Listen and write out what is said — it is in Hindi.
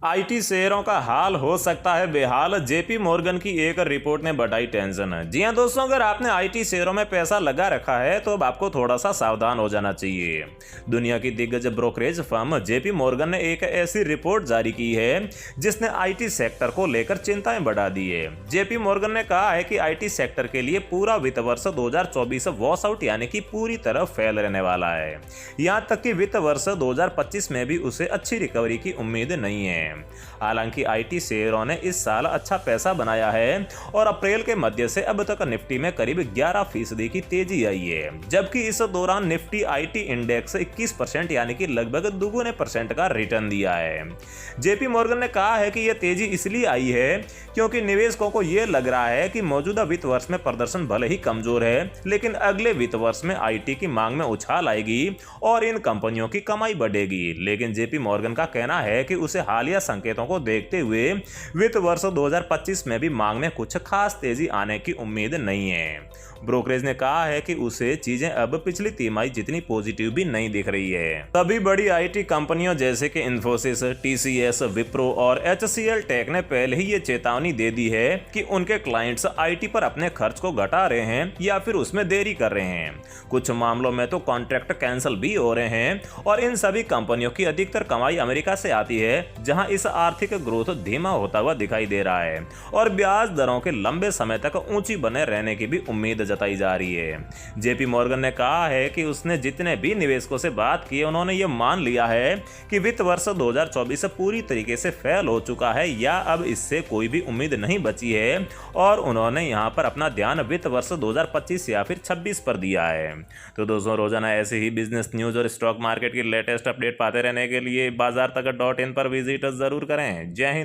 आईटी शेयरों का हाल हो सकता है बेहाल, जेपी मॉर्गन की एक रिपोर्ट ने बढ़ाई टेंशन। जी हां दोस्तों, अगर आपने आईटी शेयरों में पैसा लगा रखा है तो अब आपको थोड़ा सा सावधान हो जाना चाहिए। दुनिया की दिग्गज ब्रोकरेज फर्म जेपी मॉर्गन ने एक ऐसी रिपोर्ट जारी की है जिसने आईटी सेक्टर को लेकर चिंताएं बढ़ा दी है। जेपी मॉर्गन ने कहा है कि आईटी सेक्टर के लिए पूरा वित्त वर्ष 2024 वॉश आउट यानी कि पूरी तरह फेल रहने वाला है। यहां तक कि वित्त वर्ष 2025 में भी उसे अच्छी रिकवरी की उम्मीद नहीं है। हालांकि आईटी शेयरों ने इस साल अच्छा पैसा बनाया है और अप्रैल के मध्य से अब तक निफ्टी में करीब 11% की तेजी आई है, जबकि इस दौरान निफ्टी आईटी इंडेक्स 21% यानी कि लगभग दुगुने % का रिटर्न दिया है। जेपी मॉर्गन ने कहा है कि यह तेजी इसलिए आई है क्योंकि निवेशकों को यह लग रहा है कि मौजूदा वित्त वर्ष में प्रदर्शन भले ही कमजोर है, लेकिन अगले वित्त वर्ष में आईटी की मांग में उछाल आएगी और इन कंपनियों की कमाई बढ़ेगी। लेकिन जेपी मॉर्गन का कहना है कि उसे हालिया संकेतों को देखते हुए वित्त वर्ष 2025 में भी मांग में कुछ खास तेजी आने की उम्मीद नहीं है। ब्रोकरेज ने कहा है कि उसे चीजें अब पिछली तिमाही जितनी पॉजिटिव भी नहीं दिख रही है। सभी बड़ी आईटी कंपनियों जैसे कि इन्फोसिस, टीसीएस, विप्रो और एचसीएल टेक ने पहले ही ये चेतावनी दे दी है कि उनके क्लाइंट्स आईटी पर अपने खर्च को घटा रहे हैं या फिर उसमें देरी कर रहे हैं। कुछ मामलों में तो कॉन्ट्रैक्ट कैंसिल भी हो रहे हैं और इन सभी कंपनियों की अधिकतर कमाई अमेरिका से आती है, जहां इस आर्थिक ग्रोथ धीमा होता हुआ दिखाई दे रहा है और ब्याज दरों के लंबे समय तक ऊंची बने रहने की भी उम्मीद जताई जा रही है। जेपी मॉर्गन ने कहा है कि उसने जितने भी निवेशकों से बात की, उन्होंने ये मान लिया है कि वित्त वर्ष 2024 पूरी तरीके से फेल हो चुका है या अब इससे कोई भी उम्मीद नहीं बची है और उन्होंने यहाँ पर अपना ध्यान वित्त वर्ष 2025 या फिर 26 पर दिया है। तो दोस्तों, रोजाना ऐसे ही बिजनेस न्यूज और स्टॉक मार्केट की लेटेस्ट अपडेट पाते रहने के लिए बाजार तक .in पर विजिट जरूर करें। जय हिंद।